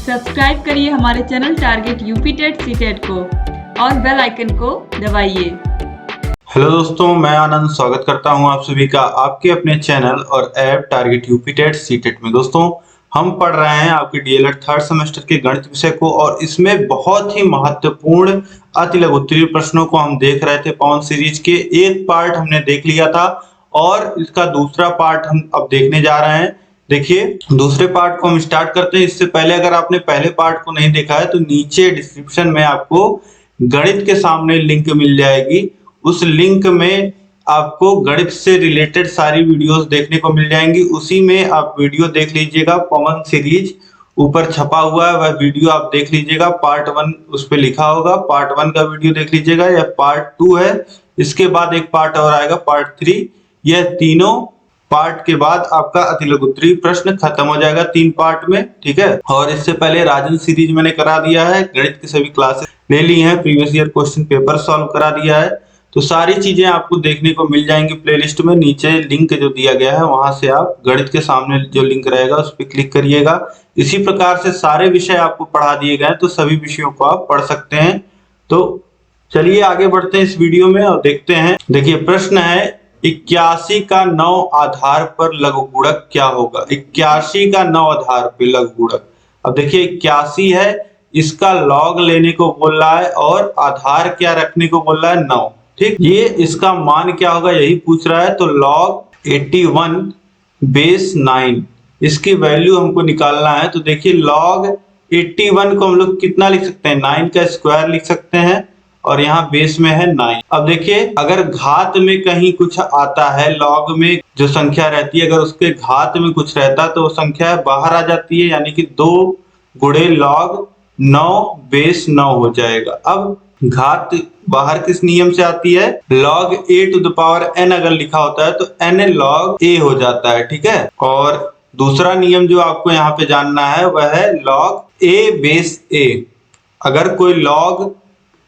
Subscribe करिए हमारे channel target UP TET CTET को और बेल आइकन को दबाइए। हेलो दोस्तों, मैं आनंद स्वागत करता हूं आप सभी का आपके अपने चैनल और app target UP TET CTET में। दोस्तों, हम पढ़ रहे हैं आपके डीएलएड थर्ड सेमेस्टर के गणित विषय को और इसमें बहुत ही महत्वपूर्ण अति लघु उत्तरीय प्रश्नों को हम देख रहे थे। पवन सीरीज के एक पार्ट हमने देख लिया था और इसका दूसरा पार्ट हम अब देखने जा रहे हैं। देखिए, दूसरे पार्ट को हम स्टार्ट करते हैं। इससे पहले अगर आपने पहले पार्ट को नहीं देखा है तो नीचे डिस्क्रिप्शन में आपको गणित के सामने लिंक मिल जाएगी। उस लिंक में आपको गणित से रिलेटेड सारी वीडियोस देखने को मिल जाएंगी। उसी में आप वीडियो देख लीजिएगा। पवन सीरीज ऊपर छपा हुआ है, वह वीडियो आप देख लीजिएगा। पार्ट 1 उस पर लिखा होगा, पार्ट 1 का वीडियो देख लीजिएगा। यह पार्ट 2 है। इसके बाद एक पार्ट और आएगा, पार्ट 3। यह तीनों पार्ट के बाद आपका अति लघु उत्तरीय प्रश्न खत्म हो जाएगा 3 पार्ट में, ठीक है। और इससे पहले राजन सीरीज मैंने करा दिया है, गणित की सभी क्लासेस ले ली हैं, previous year question paper solve करा दिया है। तो सारी चीजें आपको देखने को मिल जाएंगी प्लेलिस्ट में। नीचे लिंक जो दिया गया है वहां से आप गणित के सामने जो लिंक रहेगा उस पर क्लिक करिएगा। इसी प्रकार से सारे विषय आपको पढ़ा दिए गए, तो सभी विषयों को आप पढ़ सकते हैं। तो चलिए आगे बढ़ते हैं इस वीडियो में और देखते हैं। देखिए, प्रश्न है 81 का 9 आधार पर लघुगुणक क्या होगा। 81 का 9 आधार पर लघुगुणक। अब देखिए, 81 है, इसका लॉग लेने को बोल रहा है और आधार क्या रखने को बोल रहा है, 9, ठीक। ये इसका मान क्या होगा यही पूछ रहा है। तो log 81 बेस 9 इसकी वैल्यू हमको निकालना है। तो देखिए, log 81 को हम लोग कितना लिख सकते हैं, 9 का स्क्वायर लिख सकते हैं और यहाँ बेस में है 9। अब देखिए, अगर घात में कहीं कुछ आता है, log में जो संख्या रहती है अगर उसके घात में कुछ रहता है तो वो संख्या बाहर आ जाती है, यानी कि 2 गुणे log 9 बेस 9 हो जाएगा। अब घात बाहर किस नियम से आती है, log a to the power n अगर लिखा होता है तो n log a हो जाता है, ठीक है। और दूसरा नियम जो आपको यहाँ पे जानना है वह है log a बेस a। अगर कोई log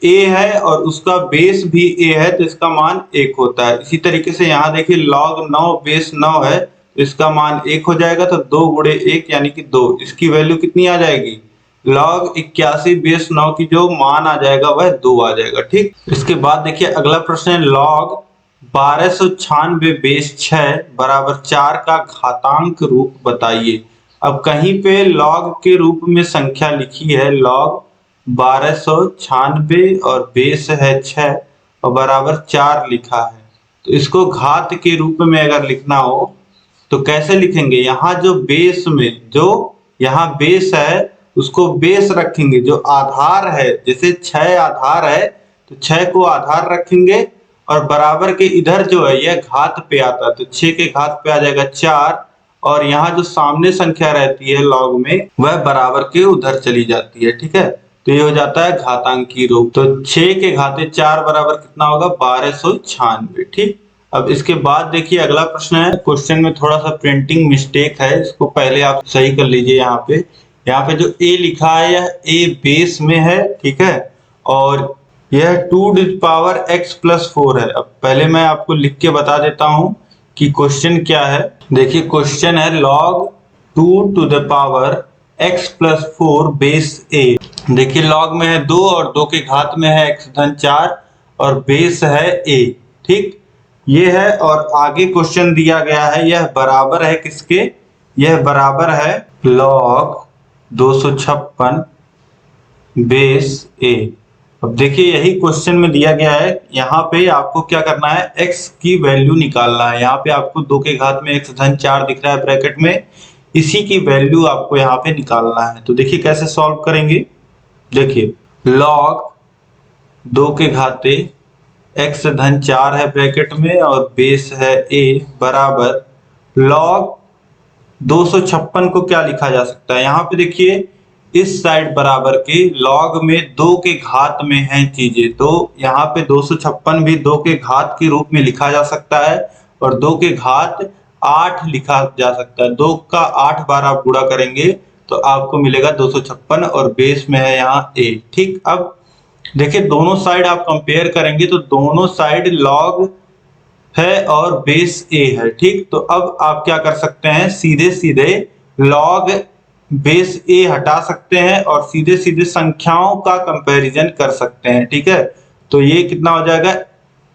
a है और उसका बेस भी a है तो इसका मान 1 होता है। इसी तरीके से यहाँ देखिए, log 9 बेस 9 है तो इसका मान 1 हो जाएगा। तो 2 गुणे 1 यानी कि 2, इसकी वैल्यू कितनी आ जाएगी, log 81 बेस 9 की जो मान आ जाएगा वह 2 आ जाएगा, ठीक। इसके बाद देखिए, अगला प्रश्न है log 1296 बेस 6 बराबर 4 का घातांक रूप बताइए। अब कहीं पे log के रूप में संख्या लिखी है, log 1296 और बेस है 6 और बराबर 4 लिखा है। तो इसको घात के रूप में अगर लिखना हो तो कैसे लिखेंगे, यहाँ जो बेस में जो यहाँ बेस है उसको बेस रखेंगे, जो आधार है, जैसे 6 आधार है तो 6 को आधार रखेंगे और बराबर के इधर जो है यह घात पे आता है तो 6 के घात पे आ जाएगा 4 और यहाँ जो सामने संख्या रहती है log में वह बराबर के उधर चली जाती है, ठीक है। तो ये हो जाता है घातांकी रूप। तो 6 के घाते 4 बराबर कितना होगा, 1296, ठीक। अब इसके बाद देखिए, अगला प्रश्न है। क्वेश्चन में थोड़ा सा प्रिंटिंग मिस्टेक है, इसको पहले आप सही कर लीजिए। यहाँ पे जो a लिखा है यह a बेस में है, ठीक है, और यह 2 to the power x plus 4 है। अब पहले मैं आपको लिख के बता देता हूं कि क्वेश्चन क्या है। देखिए, क्वेश्चन है log 2 to the power x plus 4 base a। देखिए, log में है 2 और 2 के घात में है x धन 4 और बेस है a, ठीक, ये है। और आगे क्वेश्चन दिया गया है, यह बराबर है किसके, यह बराबर है log 256 बेस a। अब देखिए, यही क्वेश्चन में दिया गया है। यहाँ पे आपको क्या करना है, x की वैल्यू निकालना है। यहाँ पे आपको 2 के घात में x धन 4 दिख रहा है ब्रैकेट में, इसी की वैल्यू आपको यहाँ पे निकालना है। तो देखिए कैसे सॉल्व करेंगे। देखिए, log 2 के घाते x धन 4 है ब्रैकेट में और बेस है a बराबर log 256 को क्या लिखा जा सकता है। यहाँ पे देखिए, इस साइड बराबर के log में 2 के घात में है चीजें, तो यहाँ पे 256 भी 2 के घात के रूप में लिखा जा सकता है और 2 के घात 8 लिखा जा सकता है। 2 का 8 बार आप गुणा करेंगे तो आपको मिलेगा 256 और बेस में है यहाँ a, ठीक। अब देखिए, दोनों साइड आप कंपेयर करेंगे तो दोनों साइड log है और बेस a है, ठीक। तो अब आप क्या कर सकते हैं, सीधे सीधे log बेस ए हटा सकते हैं और सीधे सीधे संख्याओं का कंपैरिजन कर सकते हैं। ठीक है, तो ये कितना हो जाएगा,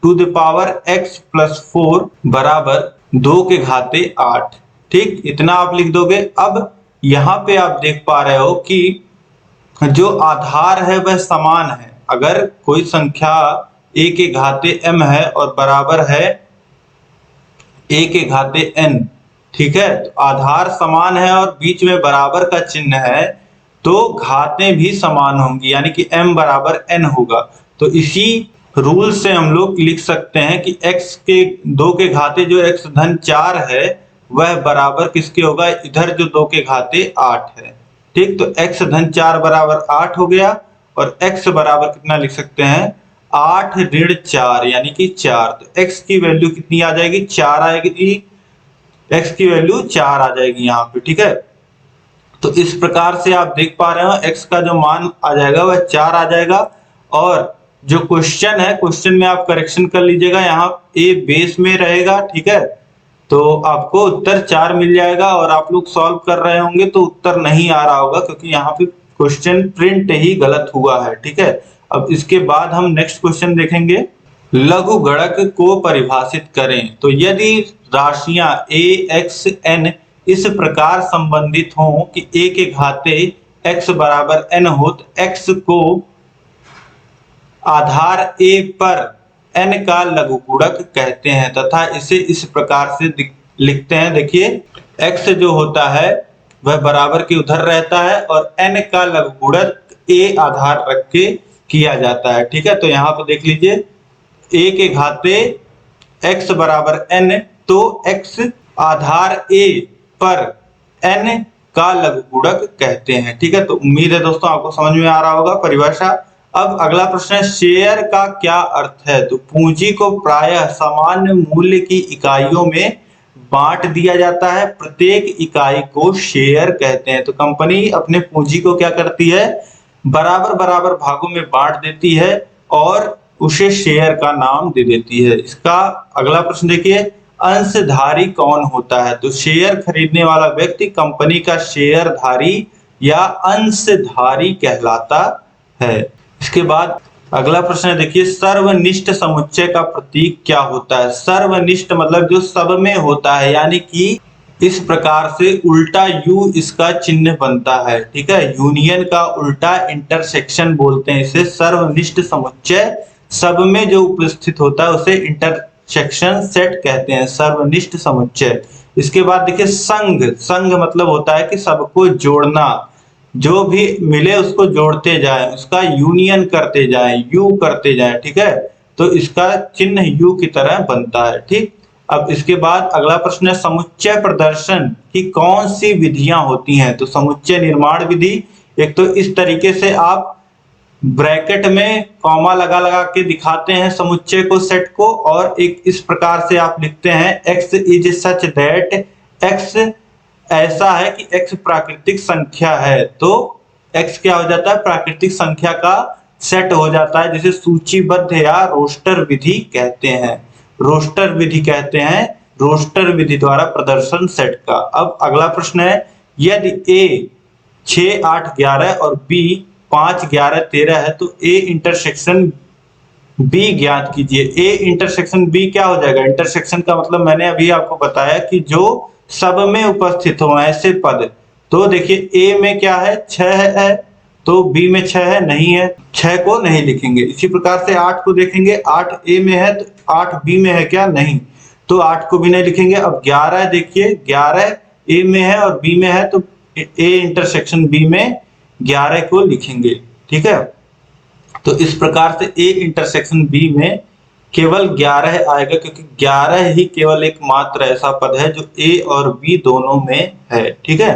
to the power x plus 4 बराबर 2 के घाते 8। ठीक, इतना आप लिख दोगे। अब यहाँ पे आप देख पा रहे हो कि जो आधार है वह समान है। अगर कोई संख्या a के घाते m है और बराबर है a के घाते n, ठीक है, तो आधार समान है और बीच में बराबर का चिन्ह है, तो घातें भी समान होंगी, यानी कि m बराबर n होगा। तो इसी रूल से हम लोग लिख सकते हैं कि x के 2 के घाते जो x धन 4 है वह बराबर किसके होगा, इधर जो 2 के घाते 8 है। ठीक, तो x धन 4 बराबर 8 हो गया और x बराबर कितना लिख सकते हैं, 8 ऋण 4 यानी कि 4। तो x की वैल्यू कितनी आ जाएगी, 4 आएगी, x की वैल्यू 4 आ जाएगी यहाँ पे। ठीक है, तो इस प्रकार से आप देख पा रहे हो x का जो मान आ जाएगा वह 4 आ जाएगा। और जो क्वेश्चन है, क्वेश्चन में आप करेक्शन कर लीजिएगा, यहाँ a बेस में रहेगा। ठीक है, तो आपको उत्तर 4 मिल जाएगा और आप लोग सॉल्व कर रहे होंगे तो उत्तर नहीं आ रहा होगा, क्योंकि यहाँ पे क्वेश्चन प्रिंट ही गलत हुआ है। ठीक है, अब इसके बाद हम नेक्स्ट क्वेश्चन देखेंगे। लघु गणक को परिभाषित करें। तो यदि राशियां a x n इस प्रकार संबंधित हों कि a के घाते x बराबर n हो, तो x को आधार a पर n का लघुगुणक कहते हैं तथा इसे इस प्रकार से लिखते हैं। देखिए, x जो होता है वह बराबर के उधर रहता है और n का लघुगुणक a आधार रख के किया जाता है। ठीक है, तो यहाँ पे देख लीजिए, a के घाते x बराबर n, तो x आधार a पर n का लघुगुणक कहते हैं। ठीक है, तो उम्मीद है दोस्तों आपको समझ में आ रहा होगा परिभाषा। अब अगला प्रश्न है, शेयर का क्या अर्थ है। तो पूंजी को प्रायः सामान्य मूल्य की इकाइयों में बांट दिया जाता है, प्रत्येक इकाई को शेयर कहते हैं। तो कंपनी अपने पूंजी को क्या करती है, बराबर बराबर भागों में बांट देती है और उसे शेयर का नाम दे देती है। इसका अगला प्रश्न देखिए, अंशधारी कौन होता है। तो शेयर खरीदने वाला व्यक्ति कंपनी का शेयरधारी या अंशधारी कहलाता है। इसके बाद अगला प्रश्न है, देखिए, सर्वनिष्ठ समुच्चय का प्रतीक क्या होता है। सर्वनिष्ठ मतलब जो सब में होता है, यानी कि इस प्रकार से उल्टा U इसका चिन्ह बनता है। ठीक है, यूनियन का उल्टा इंटरसेक्शन बोलते हैं इसे। सर्वनिष्ठ समुच्चय सब में जो उपस्थित होता है उसे इंटरसेक्शन सेट कहते हैं, सर्वनिष्ठ समुच्चय। इसके बाद देखिए, संघ। संघ मतलब होता है कि सबको जोड़ना, जो भी मिले उसको जोड़ते जाएं, उसका यूनियन करते जाएं, यू करते जाएं। ठीक है, तो इसका चिन्ह यू की तरह बनता है। ठीक, अब इसके बाद अगला प्रश्न है, समुच्चय प्रदर्शन की कौन सी विधियां होती हैं। तो समुच्चय निर्माण विधि, एक तो इस तरीके से आप ब्रैकेट में कॉमा लगा लगा के दिखाते हैं समुच्चय को, सेट को, और एक इस प्रकार से आप लिखते हैं, x is such that, x ऐसा है कि x प्राकृतिक संख्या है। तो x क्या हो जाता है, प्राकृतिक संख्या का सेट हो जाता है, जिसे सूचीबद्ध या रोस्टर विधि कहते हैं। रोस्टर विधि कहते हैं, रोस्टर विधि द्वारा प्रदर्शन सेट का। अब अगला प्रश्न है, यदि a 6, 8, 11 और b 5, 11, 13 है तो a इंटरसेक्शन b ज्ञात कीजिए। a इंटरसेक्शन b क्या हो जाएगा, इंटरसेक्शन का मतलब मैंने अभी आपको बताया कि जो सब में उपस्थित हो ऐसे पद। तो देखिए, a में क्या है, 6 है, तो b में 6 है, नहीं है, 6 को नहीं लिखेंगे। इसी प्रकार से 8 को देखेंगे, 8 a में है तो 8 b में है क्या, नहीं, तो 8 को भी नहीं लिखेंगे। अब 11 देखिए, 11 a में है और b में है, तो a इंटरसेक्शन b में 11 को लिखेंगे। ठीक है, तो इस प्रकार से a इंटरसेक्शन b में केवल 11 आएगा, क्योंकि 11 ही केवल एक मात्र ऐसा पद है जो a और b दोनों में है। ठीक है,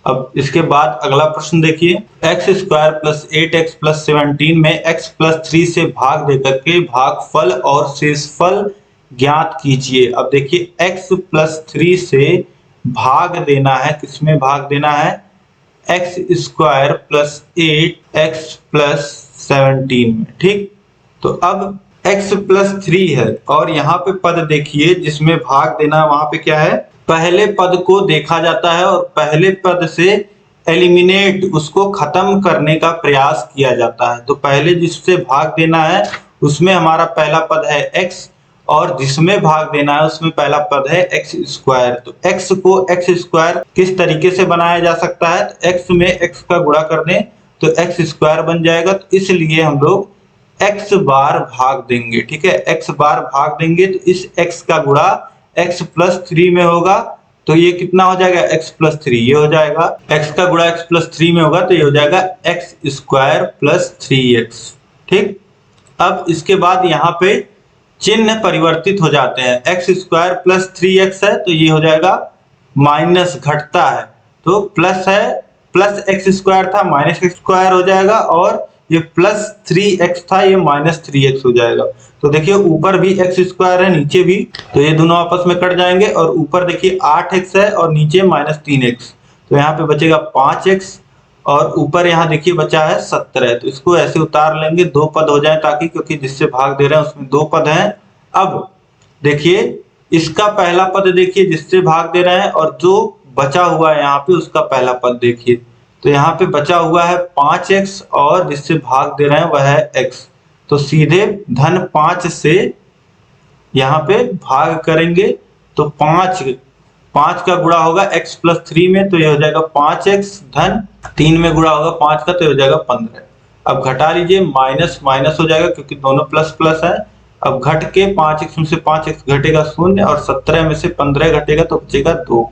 अब इसके बाद अगला प्रश्न देखिए, x² + 8x + 17 में x + 3 से भाग देकर के भागफल और शेषफल ज्ञात कीजिए। अब देखिए, x + 3 से भाग देना है, किसमें भाग देना है, x² + 8x + 17 में। ठीक, तो अब x + 3 है और यहाँ पे पद देखिए जिसमें भाग देना है, वहां पे क्या है, पहले पद को देखा जाता है और पहले पद से एलिमिनेट, उसको खत्म करने का प्रयास किया जाता है। तो पहले जिससे भाग देना है उसमें हमारा पहला पद है x, और जिसमें भाग देना है उसमें पहला पद है एक्स स्क्वायर। तो x को एक्स स्क्वायर किस तरीके से बनाया जा सकता है, तो x में x का गुणा कर दें तो एक्स स्क्वायर बन जाएगा। तो इसलिए हम लोग x बार भाग देंगे, ठीक है, x बार भाग देंगे तो इस x का गुणा x प्लस 3 में होगा। तो ये कितना हो जाएगा, x प्लस 3, ये हो जाएगा x का गुणा x प्लस 3 में होगा तो ये हो जाएगा एक्स स्क्वायर प्लस 3x। ठीक, अब इसके बाद यहाँ पे चिन्ह परिवर्तित हो जाते हैं, एक्स स्क्वायर प्लस 3x है तो ये हो जाएगा माइनस, घटता है तो प्लस है, प्लस एक्स स्क्वायर था माइनस एक्स स्क्वायर हो जाएगा, और ये प्लस 3x था ये माइनस 3x हो जाएगा। तो देखिए ऊपर भी एक्स स्क्वायर है नीचे भी, तो ये दोनों आपस में कट जाएंगे, और ऊपर देखिए 8x है और नीचे माइनस 3x, तो यहाँ पे बचेगा 5x, और ऊपर यहाँ देखिए बचा है 17। तो इसको ऐसे उतार लेंगे, दो पद हो जाए ताकि, क्योंकि जिससे भाग दे रहे हैं उसमें दो पद हैं। अब देखिए इसका पहला पद देखिए जिससे भाग दे रहे हैं, और जो बचा हुआ है यहाँ पे उसका पहला पद देखिए, तो यहाँ पे बचा हुआ है 5x और जिससे भाग दे रहे हैं वह है x। तो सीधे धन 5 से यहाँ पे भाग करेंगे तो 5 का गुणा होगा x प्लस 3 में, तो ये हो जाएगा 5x, धन 3 में गुणा होगा 5 का तो ये हो जाएगा 15। अब घटा लीजिए, माइनस माइनस हो जाएगा क्योंकि दोनों प्लस प्लस है। अब घट के 5x में से 5x घटेगा 0 और 17 में से 15 घटेगा तो बचेगा 2।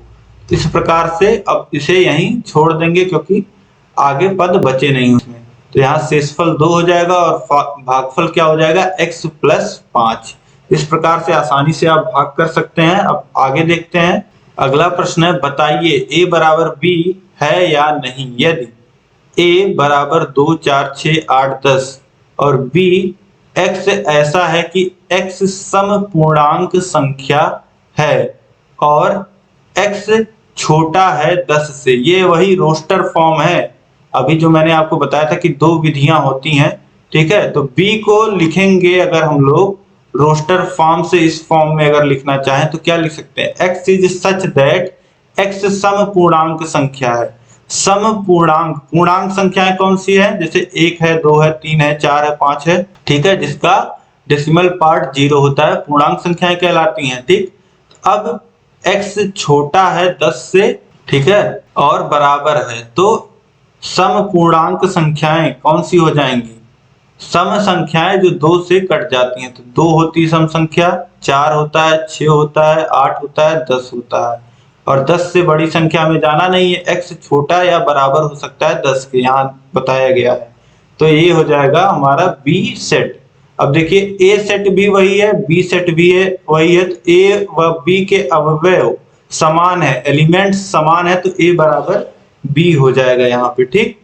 इस प्रकार से अब इसे यहीं छोड़ देंगे क्योंकि आगे पद बचे नहीं उसमें, तो यहाँ शेषफल 2 हो जाएगा और भागफल क्या हो जाएगा, x प्लस 5। इस प्रकार से आसानी से आप भाग कर सकते हैं। अब आगे देखते हैं, अगला प्रश्न है, बताइए a बराबर b है या नहीं। यदि a बराबर 2 4 6 8 10 और b x ऐसा है कि x सम पूर्णांक संख्या है और x छोटा है 10 से, ये वही रोस्टर फॉर्म है अभी जो मैंने आपको बताया था कि दो विधियां होती हैं, ठीक है। तो b को लिखेंगे अगर हम लोग रोस्टर फॉर्म से इस फॉर्म में अगर लिखना चाहें तो क्या लिख सकते हैं, x is such that x सम पूर्णांक संख्या है। सम पूर्णांक, पूर्णांक संख्याएं कौन सी है, जैसे 1 है 2 है 3 है 4 है 5 है, ठीक है, जिसका डेसिमल पार्ट 0 होता है, पूर्णांक संख्याएं कहलाती हैं। ठीक, अब x छोटा है 10 से, ठीक है, और बराबर है, तो सम पूर्णांक संख्याएं कौन सी हो जाएंगी, सम संख्याएं जो 2 से कट जाती हैं। तो 2 होती सम संख्या, 4 होता है, 6 होता है, 8 होता है, 10 होता है, और 10 से बड़ी संख्या में जाना नहीं है, x छोटा या बराबर हो सकता है 10 के, यहाँ बताया गया है। तो ये हो जाएगा हमारा b सेट। अब देखिए a सेट भी वही है, b सेट भी है वही है, तो a व b के अवयव समान है, एलिमेंट समान है, तो a बराबर b हो जाएगा यहाँ पे। ठीक,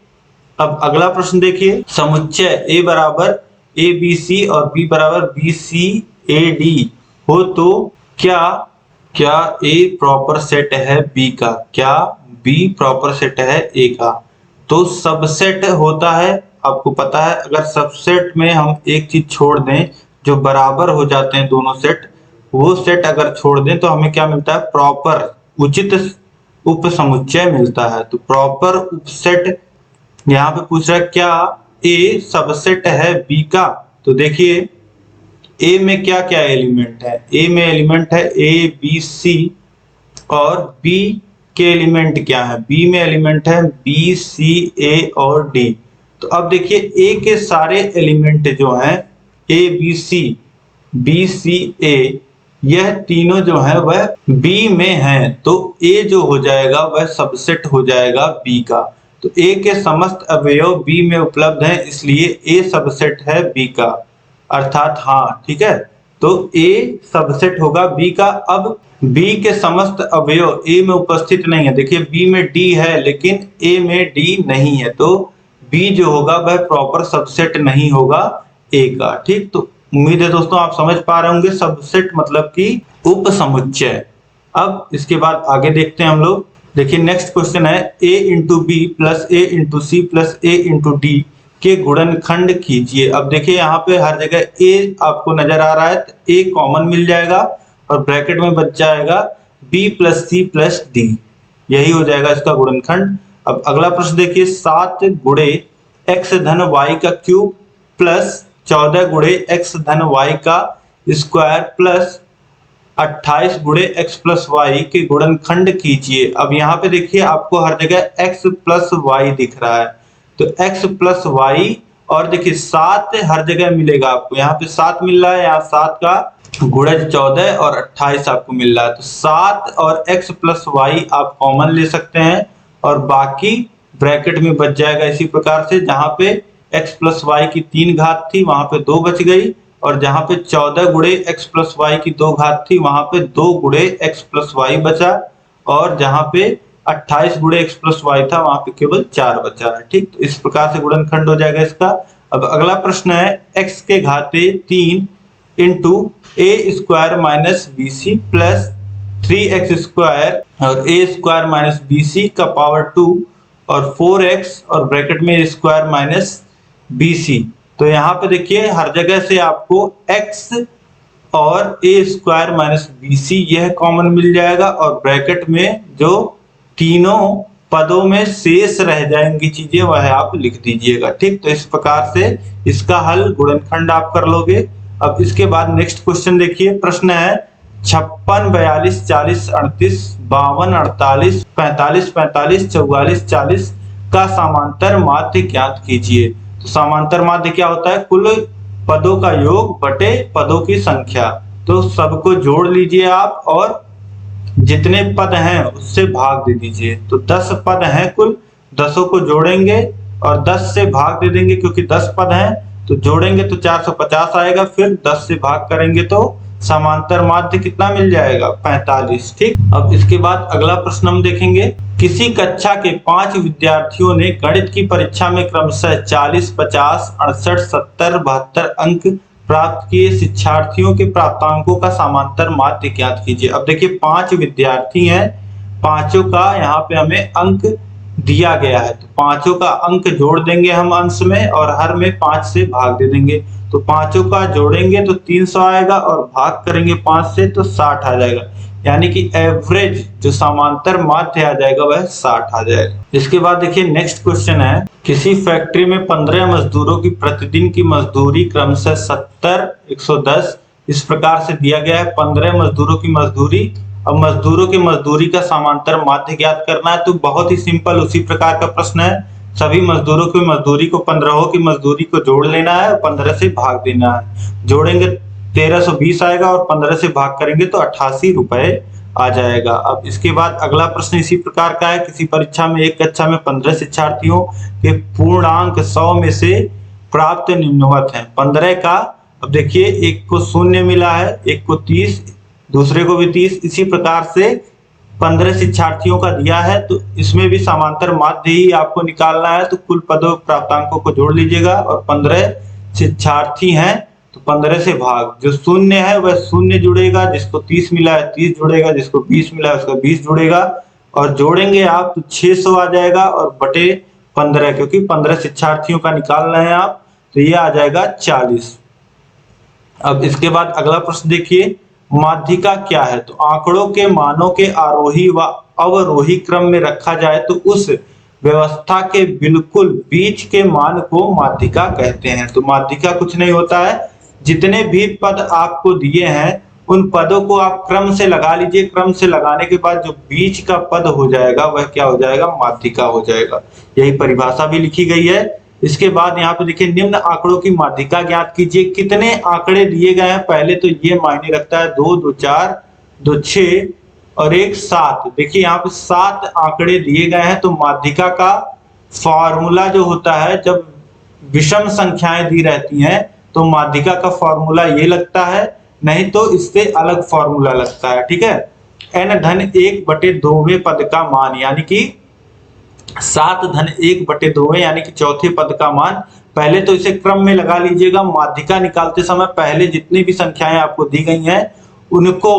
अब अगला प्रश्न देखिए, समुच्चय a बराबर abc और b बराबर bcad हो तो क्या a प्रॉपर सेट है b का, क्या b प्रॉपर सेट है a का। तो सबसेट होता है, आपको पता है, अगर सबसेट में हम एक चीज छोड़ दें जो बराबर हो जाते हैं दोनों सेट, वो सेट अगर छोड़ दें तो हमें क्या मिलता है, प्रॉपर उचित उप समुच्चय मिलता है। तो प्रॉपर उपसेट यहाँ पे पूछ रहा है क्या a सबसेट है b का। तो देखिए a में क्या क्या एलिमेंट है, a में एलिमेंट है a b c, और b के एलिमेंट क्या है, b में एलिमेंट है b c a और d। तो अब देखिए a के सारे एलिमेंट जो हैं a b c a, यह तीनों जो है वह b में हैं, तो a जो हो जाएगा वह सबसेट हो जाएगा b का। तो a के समस्त अवयव b में उपलब्ध हैं, इसलिए a सबसेट है b का, अर्थात हाँ, ठीक है। तो a सबसेट होगा b का। अब b के समस्त अवयव a में उपस्थित नहीं है, देखिए b में d है लेकिन a में d नहीं है, तो b जो होगा वह प्रॉपर सबसेट नहीं होगा a का। ठीक, तो उम्मीद है दोस्तों आप समझ पा रहे होंगे, सबसेट मतलब कि उप समुच्चय। अब इसके बाद आगे देखते हैं हम लोग, देखिए नेक्स्ट क्वेश्चन है, a into b plus a into c plus a into d के गुणनखंड कीजिए। अब देखिए यहाँ पे हर जगह a आपको नजर आ रहा है, तो a कॉमन मिल जाएगा और ब्रैकेट में बच जाएगा b plus c plus d, यही हो जाएगा इसका गुणनखंड। अब अगला प्रश्न देखिए, 7 गुणे x धन y का क्यूब प्लस 14 गुणे x धन y का स्क्वायर प्लस 28 गुणे x प्लस वाई के गुणनखंड कीजिए। अब यहाँ पे देखिए आपको हर जगह x प्लस वाई दिख रहा है, तो x प्लस वाई और देखिए 7 हर जगह मिलेगा आपको, यहाँ पे 7 मिल रहा है, यहाँ 7 का गुणज 14 और 28 आपको मिल रहा है, तो 7 और x प्लस वाई आप कॉमन ले सकते हैं और बाकी ब्रैकेट में बच जाएगा इसी प्रकार से, जहां पे x प्लस वाई की 3 घात थी वहां पे 2 बच गई, और जहां पे 14 गुणे x प्लस वाई की 2 घात थी वहां पे 2 गुणे x प्लस वाई बचा, और जहां पे 28 गुणे x प्लस वाई था वहां पे केवल 4 बचा है। ठीक, तो इस प्रकार से गुणनखंड हो जाएगा इसका। अब अगला प्रश्न है, x के घाते 3 into a square minus b c plus 3x square और a square minus b c का पावर 2 और 4x और ब्रैकेट में स्क्वायर माइनस बी सी। तो यहाँ पे देखिए हर जगह से आपको x और ए स्क्वायर माइनस बी सी यह कॉमन मिल जाएगा, और ब्रैकेट में जो तीनों पदों में शेष रह जाएंगी चीजें वह आप लिख दीजिएगा। ठीक, तो इस प्रकार से इसका हल गुणनखंड आप कर लोगे। अब इसके बाद नेक्स्ट क्वेश्चन देखिए, प्रश्न है 56 42 40 38 52 48 45 45 44 40 का समांतर माध्य ज्ञात कीजिए। तो समांतर माध्य क्या होता है? कुल पदों का योग बटे पदों की संख्या। तो सबको जोड़ लीजिए आप और जितने पद हैं उससे भाग दे दीजिए। तो 10 पद हैं कुल, 10 को जोड़ेंगे और 10 से भाग दे देंगे, क्योंकि 10 पद हैं तो जोड़ेंगे तो 450 आएगा, फिर 10 से भाग करेंगे तो समांतर माध्य कितना मिल जाएगा? 45। ठीक, अब इसके बाद अगला प्रश्न हम देखेंगे, किसी कक्षा के 5 विद्यार्थियों ने गणित की परीक्षा में क्रमशः 40, 50, 68, 70, 72 अंक प्राप्त किए। शिक्षार्थियों के प्राप्तांकों का समांतर माध्य ज्ञात कीजिए। अब देखिए 5 विद्यार्थी हैं, पांचों का यहाँ पे हमें अंक दिया गया है, तो पांचों का अंक जोड़ देंगे हम अंश में और हर में 5 से भाग दे देंगे। तो पांचों का जोड़ेंगे तो 300 आएगा और भाग करेंगे 5 से तो 60 आ जाएगा, यानी कि एवरेज जो समांतर माध्य आ जाएगा वह 60 आ जाएगा। इसके बाद देखिए नेक्स्ट क्वेश्चन है, किसी फैक्ट्री में 15 मजदूरों की प्रतिदिन की मजदूरी क्रमशः 70, 110 इस प्रकार से दिया गया है। 15 मजदूरों की मजदूरी, अब मजदूरों की मजदूरी का समांतर माध्य ज्ञात करना है। तो बहुत ही सिंपल उसी प्रकार का प्रश्न है, सभी मजदूरों की मजदूरी को 15 की मजदूरी को जोड़ लेना है और 15 से भाग देना है। जोड़ेंगे 1320 आएगा और 15 से भाग करेंगे तो 88 रुपए आ जाएगा। अब इसके बाद अगला प्रश्न इसी प्रकार का है, किसी परीक्षा में एक कक्षा में 15 शिक्षार्थियों के पूर्णांक 100 में से प्राप्त निम्नवत हैं। 15 का, अब देखिए एक को 0 मिला है, एक को 30, दूसरे को भी 30, इसी प्रकार से 15 शिक्षार्थियों का दिया है, तो इसमें भी समांतर माध्य ही आपको निकालना है। तो कुल पदों प्राप्तांकों को जोड़ लीजिएगा और 15 शिक्षार्थी हैं तो 15 से भाग, जो 0 है वह 0 जुड़ेगा, जिसको 30 मिला है 30 जुड़ेगा, जिसको 20 मिला है उसका 20 जुड़ेगा, और जोड़ेंगे आप तो 600 आ जाएगा और बटे 15, क्योंकि 15 शिक्षार्थियों का निकालना है आप, तो ये आ जाएगा 40। अब इसके बाद अगला प्रश्न देखिए, माध्यिका क्या है? तो आंकड़ों के मानों के आरोही व अवरोही क्रम में रखा जाए तो उस व्यवस्था के बिल्कुल बीच के मान को माध्यिका कहते हैं। तो माध्यिका कुछ नहीं होता है, जितने भी पद आपको दिए हैं उन पदों को आप क्रम से लगा लीजिए, क्रम से लगाने के बाद जो बीच का पद हो जाएगा वह क्या हो जाएगा? माध्यिका हो जाएगा। यही परिभाषा भी लिखी गई है। इसके बाद यहाँ पे देखिए, निम्न आंकड़ों की माध्यिका ज्ञात कीजिए। कितने आंकड़े दिए गए हैं? पहले तो ये मायने रखता है 2, 2, 4, 2, 6 और 1, 7। देखिए यहाँ पे 7 आंकड़े दिए गए हैं, तो माध्यिका का फॉर्मूला जो होता है, जब विषम संख्याएं दी रहती हैं तो माध्यिका का फॉर्मूला ये लगता है, नहीं तो इससे अलग फॉर्मूला लगता है। ठीक है, n धन 1/2 पद का मान, यानी कि 7 धन 1/2 यानी कि चौथे पद का मान। पहले तो इसे क्रम में लगा लीजिएगा, माध्यिका निकालते समय पहले जितनी भी संख्याएं आपको दी गई हैं उनको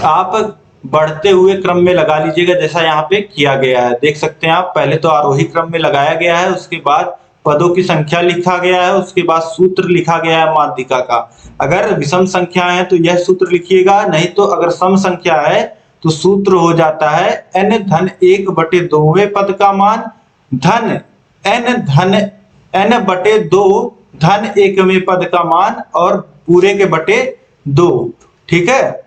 आप बढ़ते हुए क्रम में लगा लीजिएगा, जैसा यहाँ पे किया गया है। देख सकते हैं आप, पहले तो आरोही क्रम में लगाया गया है, उसके बाद पदों की संख्या लिखा गया है, उसके बाद सूत्र लिखा गया है माध्यिका का। अगर विषम संख्या है तो यह सूत्र लिखिएगा, नहीं तो अगर सम संख्या है तो सूत्र हो जाता है n धन 1 बटे 2वें पद का मान धन n बटे 2 धन 1वें पद का मान और पूरे के बटे 2। ठीक है,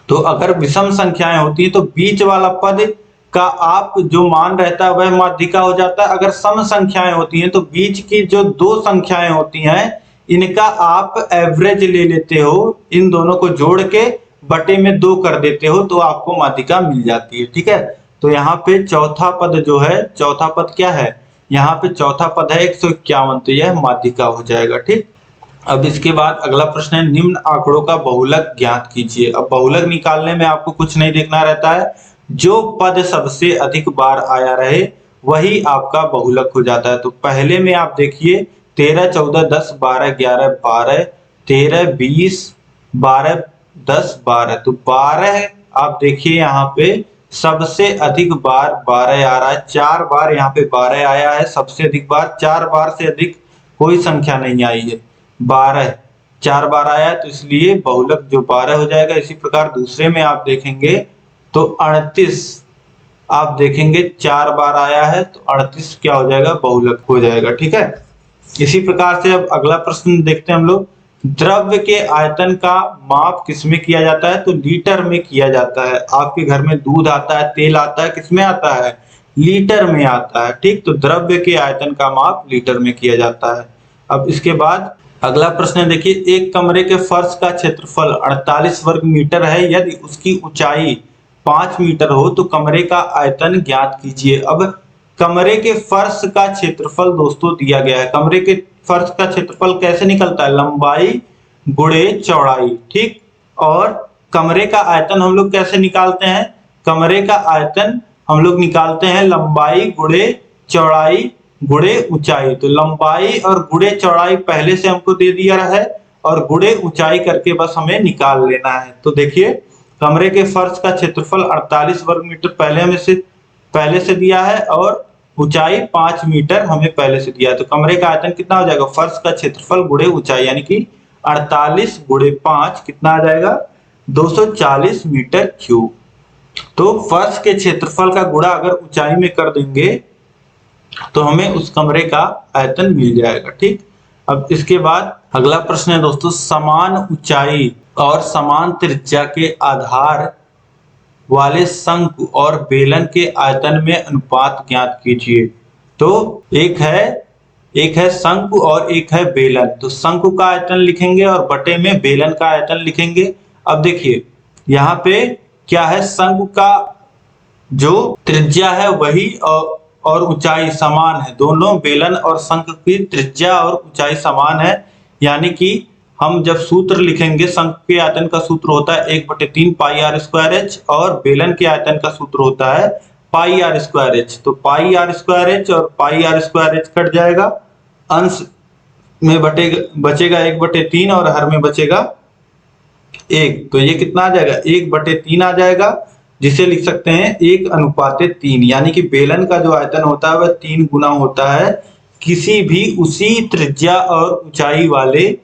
तो अगर विषम संख्याएं होती हैं तो बीच वाला पद का आप जो मान रहता है वह माध्यिका हो जाता है। अगर सम संख्याएं होती हैं तो बीच की जो दो संख्याएं होती हैं इनका आप एवरेज ले लेते हो, इन दोनों को जोड़ के बटे में 2 कर देते हो तो आपको माध्यिका मिल जाती है। ठीक है, तो यहाँ पे चौथा पद जो है, चौथा पद क्या है, यहाँ पे चौथा पद है 151, तो यह माध्यिका हो जाएगा। ठीक, अब इसके बाद अगला प्रश्न है निम्न आंकड़ों का बहुलक ज्ञात कीजिए। अब बहुलक निकालने में आपको कुछ नहीं देखना रहता है, जो पद सबसे अधिक बार आया रहे वही आपका बहुलक हो जाता है। तो पहले में आप देखिए 13, 14, 10, 12, 11, 12, 13, 20, 12, 10, 12, तो 12 आप देखिए यहाँ पे सबसे अधिक बार 12 आ रहा है, 4 बार यहाँ पे 12 आया है सबसे अधिक बार, 4 बार से अधिक कोई संख्या नहीं आई है, 12 4 बार आया है तो इसलिए बहुलक जो 12 हो जाएगा। इसी प्रकार दूसरे में आप देखेंगे तो 38 आप देखेंगे 4 बार आया है तो 38 क्या हो जाएगा, बहुलक हो जाएगा। ठीक है, इसी प्रकार से अब अगला प्रश्न देखते हैं हम लोग, द्रव्य के आयतन का माप किसमें किया जाता है, तो लीटर में किया जाता है। आपके घर में दूध आता है, तेल आता है, किसमें आता है, लीटर में आता है। ठीक, तो द्रव्य के आयतन का माप लीटर में किया जाता है। अब इसके बाद अगला प्रश्न देखिए, एक कमरे के फर्श का क्षेत्रफल 48 वर्ग मीटर है, यदि उसकी ऊंचाई 5 मीटर हो तो कमरे का आयतन ज्ञात कीजिए। अब कमरे के फर्श का क्षेत्रफल दोस्तों दिया गया है, कमरे के फर्श का क्षेत्रफल कैसे निकलता है, लंबाई गुणे चौड़ाई। ठीक, और कमरे का आयतन हम लोग कैसे निकालते हैं, कमरे का आयतन हम लोग निकालते हैं लंबाई गुणे चौड़ाई गुणे ऊंचाई। तो लंबाई और गुणे चौड़ाई पहले से हमको दे दिया है और गुणे ऊंचाई करके बस हमें निकाल लेना है। तो देखिए कमरे के फर्श का क्षेत्रफल 48 वर्ग मीटर पहले से दिया है और ऊंचाई 5 मीटर हमें पहले से दिया है। तो कमरे का आयतन कितना हो जाएगा, फर्श का क्षेत्रफल गुणे ऊंचाई यानी कि 48 गुणे 5 कितना आ जाएगा, 240 मीटर क्यूब। तो फर्श के क्षेत्रफल का गुणा अगर ऊंचाई में कर देंगे तो हमें उस कमरे का आयतन मिल जाएगा। ठीक, अब इसके बाद अगला प्रश्न है दोस्तों, समान ऊंचाई और समान त्रिज्या के आधार वाले शंकु और बेलन के आयतन में अनुपात ज्ञात कीजिए। तो एक है शंकु और एक है बेलन, तो शंकु का आयतन लिखेंगे और बटे में बेलन का आयतन लिखेंगे। अब देखिए यहाँ पे क्या है, शंकु का जो त्रिज्या है वही और ऊंचाई समान है, दोनों बेलन और शंकु की त्रिज्या और ऊंचाई समान है। यानी कि हम जब सूत्र लिखेंगे, शंकु के आयतन का सूत्र होता है 1/3 पाई आर स्क्वायर एच और बेलन के आयतन का सूत्र होता है पाई आर स्क्वायर एच। तो पाई आर स्क्वायर एच और पाई आर स्क्वायर एच कट जाएगा, अंश में बचेगा 1/3 और हर में बचेगा 1, तो ये कितना आ जाएगा, 1/3 आ जाएगा, जिसे लिख सकते हैं 1:3। यानी कि बेलन का जो आयतन होता है वह 3 गुना होता है किसी भी उसी त्रिज्या और ऊंचाई वाले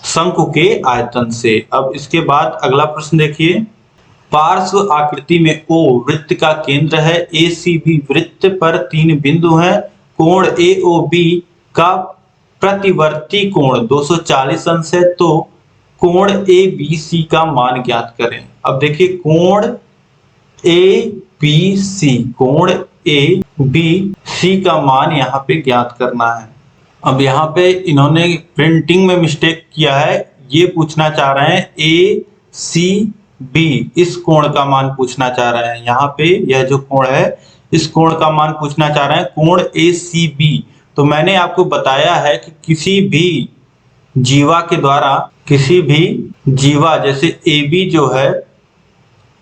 शंकु के आयतन से। अब इसके बाद अगला प्रश्न देखिए, पार्श्व आकृति में O वृत्त का केंद्र है, ACB वृत्त पर 3 बिंदु हैं, कोण AOB का प्रतिवर्ती कोण 240 अंश है, तो कोण ABC का मान ज्ञात करें। अब देखिए कोण ABC का मान यहाँ पे ज्ञात करना है। अब यहाँ पे इन्होंने प्रिंटिंग में मिस्टेक किया है, ये पूछना चाह रहे हैं ACB, इस कोण का मान पूछना चाह रहे हैं। यहाँ पे यह जो कोण है इस कोण का मान पूछना चाह रहे हैं, कोण ACB। तो मैंने आपको बताया है कि किसी भी जीवा जैसे AB जो है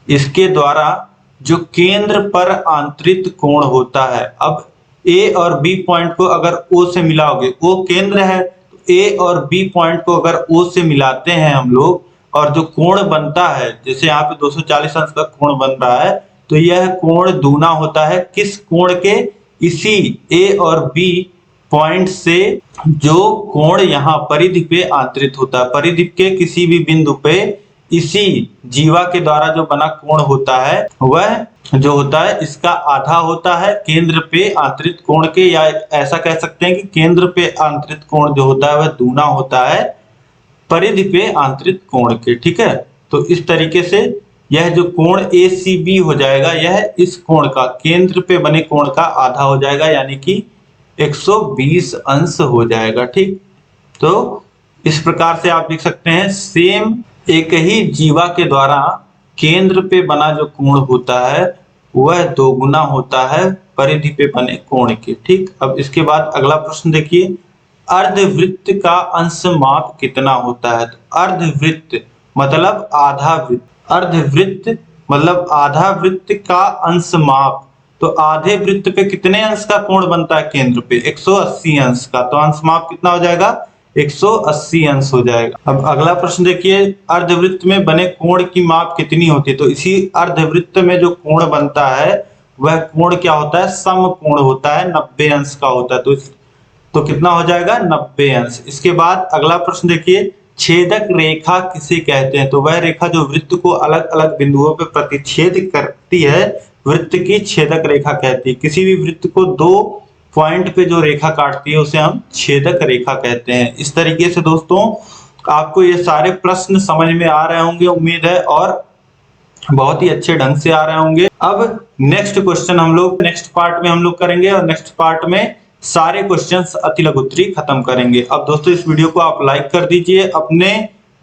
इसके द्वारा जो केंद्र पर आंतरित कोण होता है, अब A और B पॉइंट को अगर O से मिलाओगे, O केंद्र है, तो A और B पॉइंट को अगर O से मिलाते हैं हम लोग और जो कोण बनता है, जैसे यहाँ पे 240 अंश का कोण बन रहा है, तो यह कोण दूना होता है किस कोण के, इसी A और B पॉइंट से जो कोण यहाँ परिधि पे आंतरित होता है, परिधि के किसी भी बिंदु पे इसी जीवा के द्वारा जो बना कोण होता है वह जो होता है इसका आधा होता है केंद्र पे आंतरिक कोण के, या ऐसा कह सकते हैं कि केंद्र पे आंतरिक कोण जो होता है वह दूना होता है परिधि पे आंतरिक कोण के। ठीक है, तो इस तरीके से यह जो कोण ACB हो जाएगा यह इस कोण का केंद्र पे बने कोण का आधा हो जाएगा, यानी कि 120 अंश हो जाएगा। ठीक, तो इस प्रकार से आप लिख सकते हैं सेम एक ही जीवा के द्वारा केंद्र पे बना जो कोण होता है वह दोगुना होता है परिधि पे बने कोण के। ठीक, अब इसके बाद अगला प्रश्न देखिए, अर्धवृत्त का अंश माप कितना होता है? तो अर्धवृत्त मतलब आधा वृत्त, अर्धवृत्त मतलब आधा वृत्त का अंश माप, तो आधे वृत्त पे कितने अंश का कोण बनता है केंद्र पे? 180 अंश का, तो अंश माप कितना हो जाएगा? 180 अंश हो जाएगा। अब अगला प्रश्न देखिए, अर्धवृत्त में बने कोण की माप कितनी होती है? तो इसी अर्धवृत्त में जो कोण बनता है वह कोण क्या होता है? समकोण होता है, 90 अंश का होता है। तो कितना हो जाएगा? 90 अंश। इसके बाद अगला प्रश्न देखिए, छेदक रेखा किसे कहते हैं? तो वह रेखा जो वृत्त को अलग अलग बिंदुओं पर प्रतिच्छेद करती है वृत्त की छेदक रेखा कहती है। किसी भी वृत्त को दो पॉइंट पे जो रेखा काटती है उसे हम छेदक रेखा कहते हैं। इस तरीके से दोस्तों आपको ये सारे प्रश्न समझ में आ रहे होंगे उम्मीद है, और बहुत ही अच्छे ढंग से आ रहे होंगे। अब नेक्स्ट क्वेश्चन हम लोग नेक्स्ट पार्ट में हम लोग करेंगे, और नेक्स्ट पार्ट में सारे क्वेश्चंस अति लघुत्तरी खत्म करेंगे। अब दोस्तों इस वीडियो को आप लाइक कर दीजिए, अपने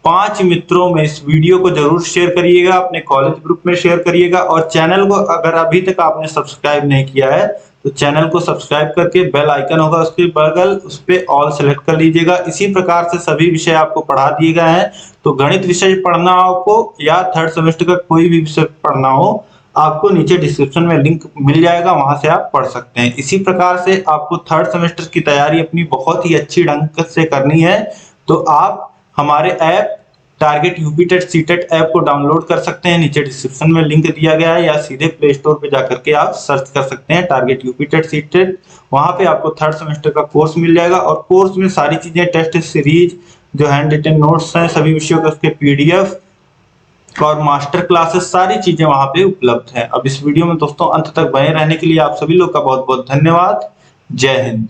5 मित्रों में इस वीडियो को जरूर शेयर करिएगा, अपने कॉलेज ग्रुप में शेयर करिएगा, और चैनल को अगर अभी तक आपने सब्सक्राइब नहीं किया है तो चैनल को सब्सक्राइब करके बेल आइकन होगा उसके बगल, उस पर ऑल सेलेक्ट कर लीजिएगा। इसी प्रकार से सभी विषय आपको पढ़ा दिए गए हैं, तो गणित विषय पढ़ना आपको या थर्ड सेमेस्टर का कोई भी विषय पढ़ना हो आपको नीचे डिस्क्रिप्शन में लिंक मिल जाएगा, वहां से आप पढ़ सकते हैं। इसी प्रकार से आपको थर्ड सेमेस्टर की तैयारी अपनी बहुत ही अच्छी ढंग से करनी है, तो आप हमारे app target UP TET CTET app को डाउनलोड कर सकते हैं, नीचे डिस्क्रिप्शन में लिंक दिया गया है, या सीधे प्ले स्टोर पे जाकर के आप सर्च कर सकते हैं टारगेट यूपी टेट सीटेट। वहां पे आपको थर्ड सेमेस्टर का कोर्स मिल जाएगा, और कोर्स में सारी चीजें, टेस्ट सीरीज, जो हैंड रिटन नोट्स हैं सभी विषयों के, उसके PDF और मास्टर क्लासेस, सारी चीजें वहां पे उपलब्ध हैं। अब इस वीडियो में दोस्तों अंत तक बने रहने के लिए आप सभी लोग का बहुत बहुत धन्यवाद। जय हिंद।